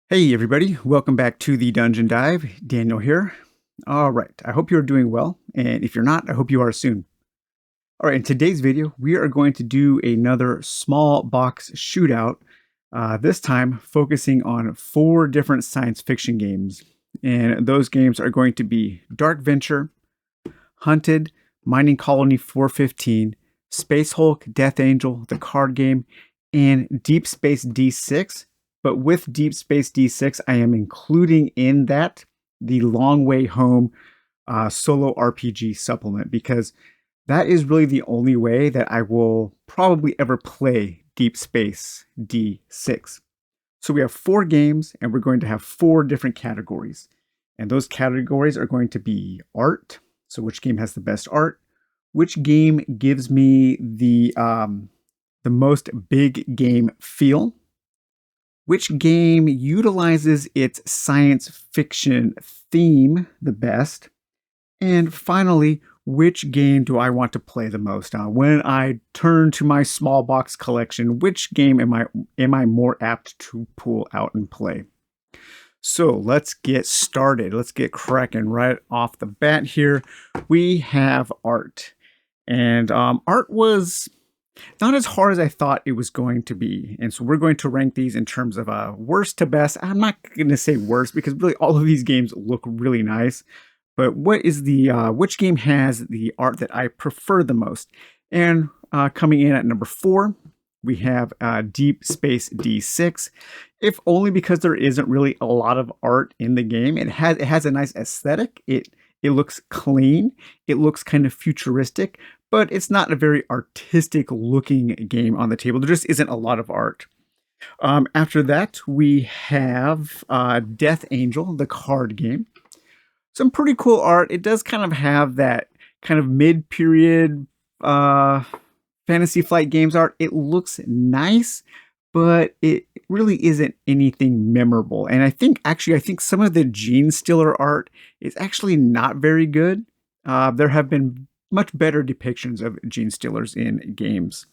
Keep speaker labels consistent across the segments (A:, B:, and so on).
A: Hey everybody, welcome back to the Dungeon Dive. Daniel here. All right, I hope you're doing well, and if you're not, I hope you are soon. All right, in today's video, we are going to do another small box shootout, this time focusing on 4 different science fiction games. And those games are going to be Dark Venture, Hunted, Mining Colony 415, Space Hulk, Death Angel, the card game, and Deep Space D6. But with Deep Space D6, I am including in that the Long Way Home solo RPG supplement because that is really the only way that I will probably ever play Deep Space D6. So we have 4 games and we're going to have 4 different categories. And those categories are going to be art. So which game has the best art? Which game gives me the most big game feel? Which game utilizes its science fiction theme the best? And finally, which game do I want to play the most? When I turn to my small box collection, which game am I more apt to pull out and play? So let's get started. Let's get cracking right off the bat here. We have art. And art was not as hard as I thought it was going to be. And so we're going to rank these in terms of worst to best. I'm not going to say worst because really all of these games look really nice. But what is the which game has the art that I prefer the most? And coming in at number 4, we have Deep Space D6. If only because there isn't really a lot of art in the game. It has a nice aesthetic. It looks clean. It looks kind of futuristic, but it's not a very artistic looking game on the table. There just isn't a lot of art. After that, we have Death Angel, the card game. Some pretty cool art. It does kind of have that kind of mid-period Fantasy Flight Games art. It looks nice, but it really isn't anything memorable. And I think some of the Gene Stealer art is actually not very good. There have been much better depictions of Gene Stealers in games.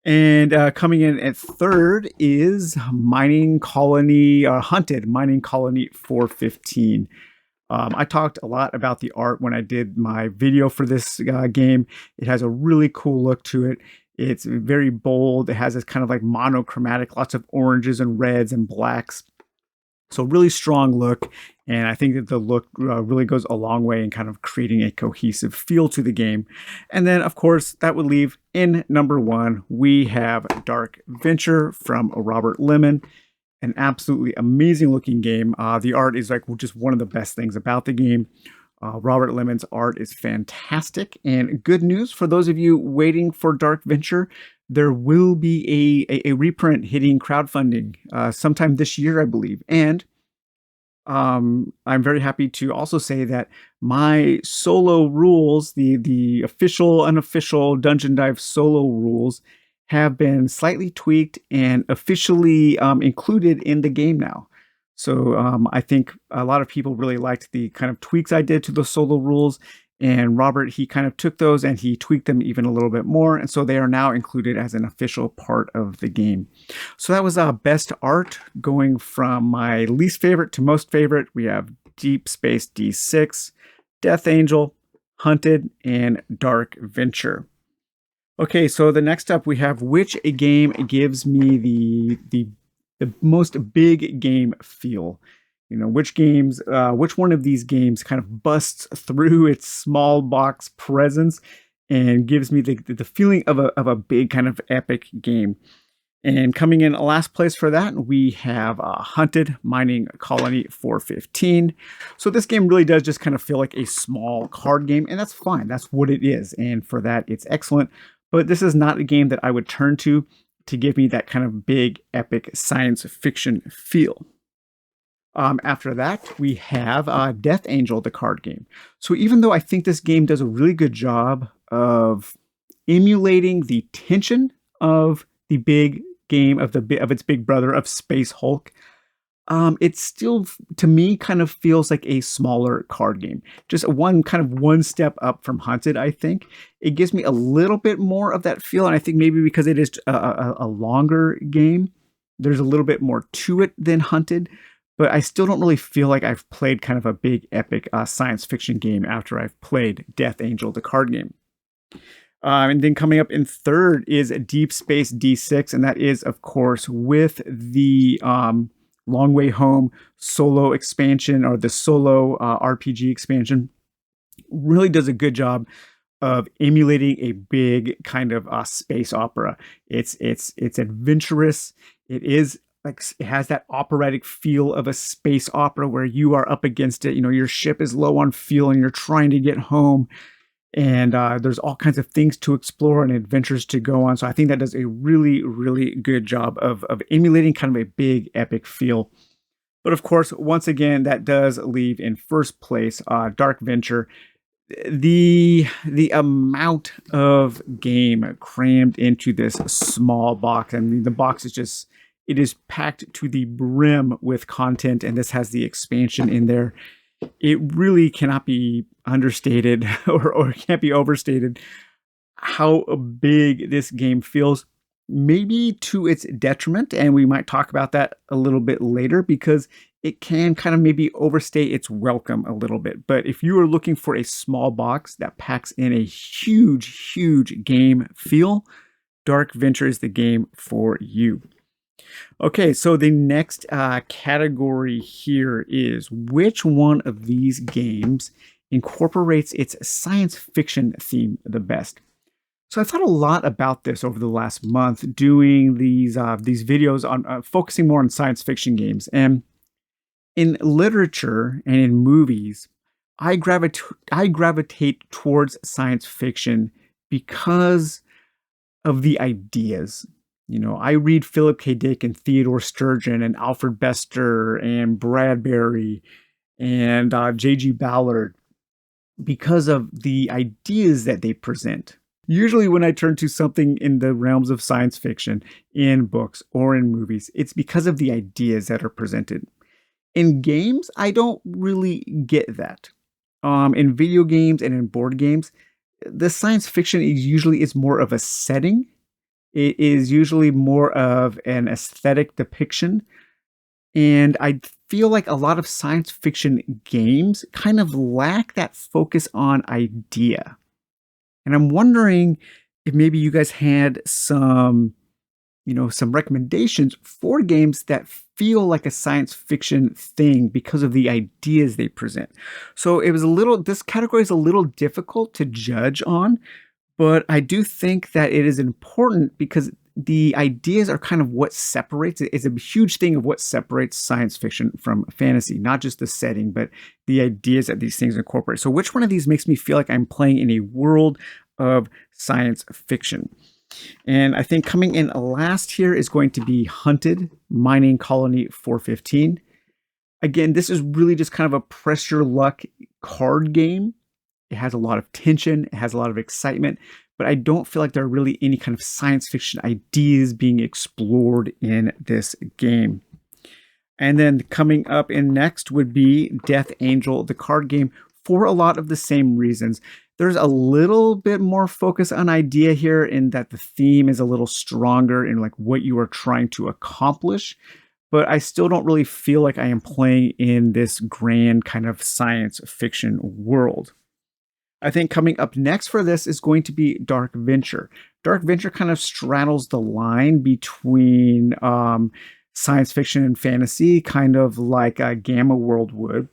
A: And coming in at third is Hunted Mining Colony 415. I talked a lot about the art when I did my video for this game. It has a really cool look to it. It's very bold. It has this kind of like monochromatic, lots of oranges and reds and blacks. So really strong look. And I think that the look really goes a long way in kind of creating a cohesive feel to the game. And then, of course, that would leave in number 1, we have Dark Venture from Robert Lemon. An absolutely amazing looking game. The art is like just one of the best things about the game. Robert Lemon's art is fantastic. And good news for those of you waiting for Dark Venture, there will be a reprint hitting crowdfunding sometime this year, I believe. And I'm very happy to also say that my solo rules, the official, unofficial Dungeon Dive solo rules, have been slightly tweaked and officially included in the game now. So I think a lot of people really liked the kind of tweaks I did to the solo rules. And Robert, he kind of took those and he tweaked them even a little bit more. And so they are now included as an official part of the game. So that was best art, going from my least favorite to most favorite. We have Deep Space D6, Death Angel, Hunted, and Dark Venture. Okay, so the next up we have which a game gives me the most big game feel. You know, which one of these games kind of busts through its small box presence and gives me the feeling of a big kind of epic game. And coming in last place for that, we have Hunted Mining Colony 415. So this game really does just kind of feel like a small card game, and that's fine. That's what it is. And for that, it's excellent. But this is not a game that I would turn to give me that kind of big, epic science fiction feel. After that, we have Death Angel, the card game. So even though I think this game does a really good job of emulating the tension of the big game of its big brother of Space Hulk, it still, to me, kind of feels like a smaller card game. Just one step up from Hunted, I think. It gives me a little bit more of that feel, and I think maybe because it is a longer game, There's a little bit more to it than Hunted, but I still don't really feel like I've played kind of a big epic science fiction game after I've played Death Angel, the card game. And then coming up in third is Deep Space D6, and that is, of course, with the Long Way Home solo expansion or the solo RPG expansion. Really does a good job of emulating a big kind of space opera. It's adventurous. It is like it has that operatic feel of a space opera where you are up against it. You know, your ship is low on fuel and you're trying to get home. And there's all kinds of things to explore and adventures to go on. So I think that does a really, really good job of emulating kind of a big epic feel. But of course, once again, that does leave in first place Dark Venture. The amount of game crammed into this small box. I mean, the box is just, it is packed to the brim with content, and this has the expansion in there. It really cannot be understated or can't be overstated how big this game feels, maybe to its detriment. And we might talk about that a little bit later because it can kind of maybe overstay its welcome a little bit. But if you are looking for a small box that packs in a huge, huge game feel, Dark Venture is the game for you. Okay, so the next category here is which one of these games incorporates its science fiction theme the best? So I thought a lot about this over the last month, doing these videos on focusing more on science fiction games. And in literature and in movies, I gravitate towards science fiction because of the ideas. You know, I read Philip K. Dick and Theodore Sturgeon and Alfred Bester and Bradbury and J.G. Ballard because of the ideas that they present. Usually when I turn to something in the realms of science fiction, in books or in movies, it's because of the ideas that are presented. In games, I don't really get that. In video games and in board games, the science fiction is more of a setting. It is usually more of an aesthetic depiction. And I feel like a lot of science fiction games kind of lack that focus on idea. And I'm wondering if maybe you guys had some recommendations for games that feel like a science fiction thing because of the ideas they present. So this category is a little difficult to judge on, but I do think that it is important because the ideas are kind of what separates it. It's a huge thing of what separates science fiction from fantasy, not just the setting, but the ideas that these things incorporate. So which one of these makes me feel like I'm playing in a world of science fiction? And I think coming in last here is going to be Hunted, Mining Colony 415. Again, this is really just kind of a press your luck card game. It has a lot of tension, it has a lot of excitement, but I don't feel like there are really any kind of science fiction ideas being explored in this game. And then coming up in next would be Death Angel, the card game, for a lot of the same reasons. There's a little bit more focus on idea here in that the theme is a little stronger in like what you are trying to accomplish, but I still don't really feel like I am playing in this grand kind of science fiction world. I think coming up next for this is going to be Dark Venture. Dark Venture kind of straddles the line between science fiction and fantasy, kind of like a Gamma World would.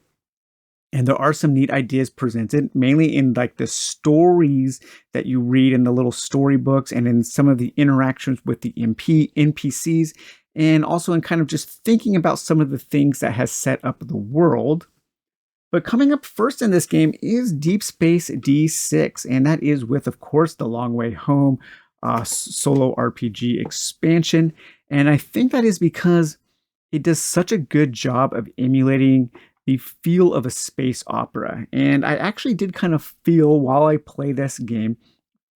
A: And there are some neat ideas presented, mainly in like the stories that you read in the little storybooks and in some of the interactions with the NPCs, and also in kind of just thinking about some of the things that has set up the world. But coming up first in this game is Deep Space D6, and that is with, of course, the Long Way Home solo RPG expansion. And I think that is because it does such a good job of emulating the feel of a space opera. And I actually did kind of feel, while I play this game,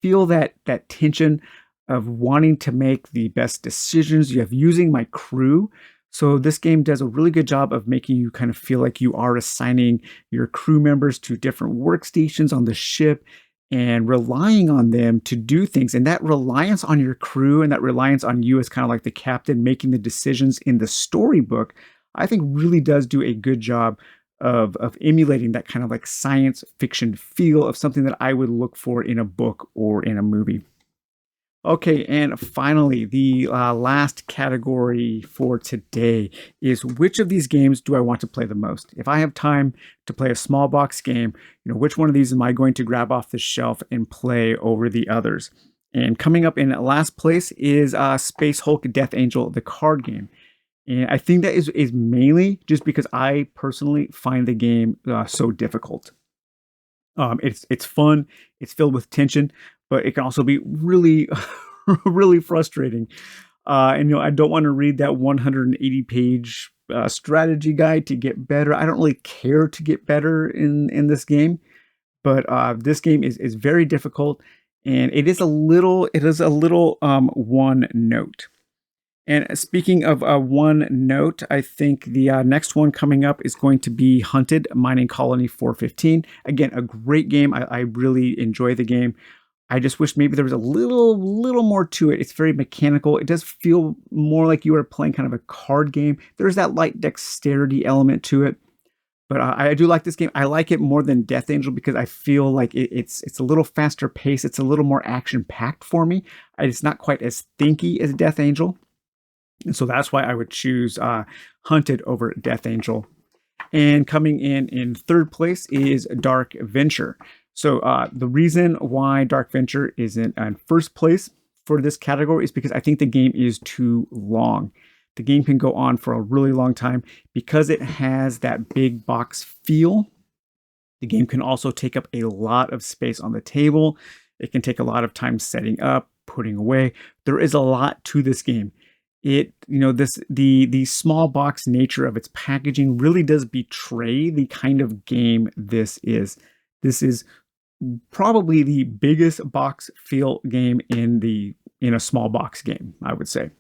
A: that tension of wanting to make the best decisions. You have using my crew. So this game does a really good job of making you kind of feel like you are assigning your crew members to different workstations on the ship. and relying on them to do things. And that reliance on your crew and that reliance on you as kind of like the captain making the decisions in the storybook, I think really does do a good job of emulating that kind of like science fiction feel of something that I would look for in a book or in a movie. Okay, and finally, the last category for today is which of these games do I want to play the most? If I have time to play a small box game, which one of these am I going to grab off the shelf and play over the others? And coming up in last place is Space Hulk Death Angel, the card game. And I think that is mainly just because I personally find the game so difficult. It's fun, it's filled with tension, but it can also be really, really frustrating. And I don't want to read that 180-page strategy guide to get better. I don't really care to get better in this game, but this game is very difficult, and it is a little one note. And speaking of one note, I think the next one coming up is going to be Hunted Mining Colony 415. Again, a great game. I really enjoy the game. I just wish maybe there was a little more to it. It's very mechanical. It does feel more like you are playing kind of a card game. There's that light dexterity element to it. But I do like this game. I like it more than Death Angel because I feel like it's a little faster paced. It's a little more action packed for me. It's not quite as thinky as Death Angel. And so that's why I would choose Hunted over Death Angel. And coming in third place is Dark Venture. So the reason why Dark Venture is in first place for this category is because I think the game is too long. The game can go on for a really long time because it has that big box feel. The game can also take up a lot of space on the table. It can take a lot of time setting up, putting away. There is a lot to this game. The small box nature of its packaging really does betray the kind of game this is. This is probably the biggest box feel game in a small box game, I would say.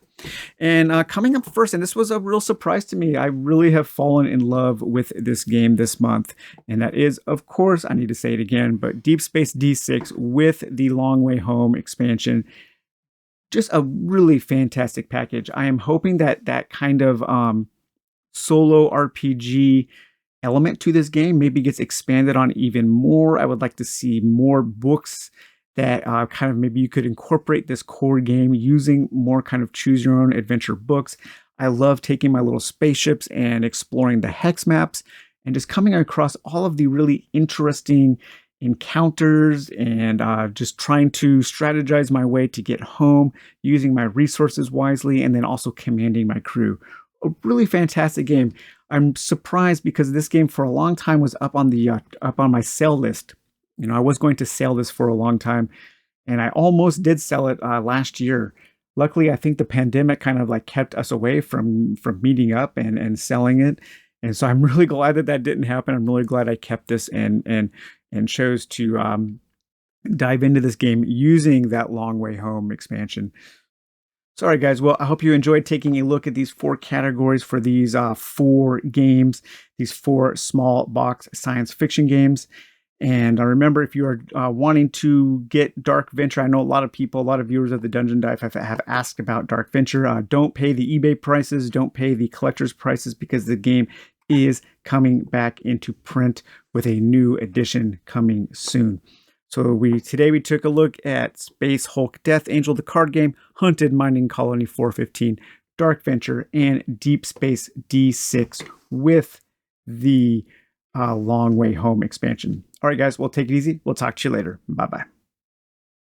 A: And coming up first, and this was a real surprise to me, I really have fallen in love with this game this month. And that is, of course, I need to say it again, but Deep Space D6 with the Long Way Home expansion. Just a really fantastic package. I am hoping that that kind of solo RPG element to this game maybe gets expanded on even more. I would like to see more books that kind of maybe you could incorporate this core game using more kind of choose your own adventure books. I love taking my little spaceships and exploring the hex maps and just coming across all of the really interesting encounters and just trying to strategize my way to get home, using my resources wisely, and then also commanding my crew. A really fantastic game. I'm surprised because this game for a long time was up on my sale list. I was going to sell this for a long time, and I almost did sell it last year. Luckily, I think the pandemic kind of like kept us away from meeting up and selling it. And so I'm really glad that that didn't happen. I'm really glad I kept this and chose to dive into this game using that Long Way Home expansion. Sorry, guys. Well, I hope you enjoyed taking a look at these 4 categories for these 4 games, these 4 small box science fiction games. And remember, if you are wanting to get Dark Venture, I know a lot of viewers of the Dungeon Dive have asked about Dark Venture. Don't pay the eBay prices, don't pay the collector's prices because the game is coming back into print with a new edition coming soon. So today we took a look at Space Hulk Death Angel, the card game, Hunted Mining Colony 415, Dark Venture, and Deep Space D6 with the Long Way Home expansion. All right, guys, we'll take it easy. We'll talk to you later. Bye-bye.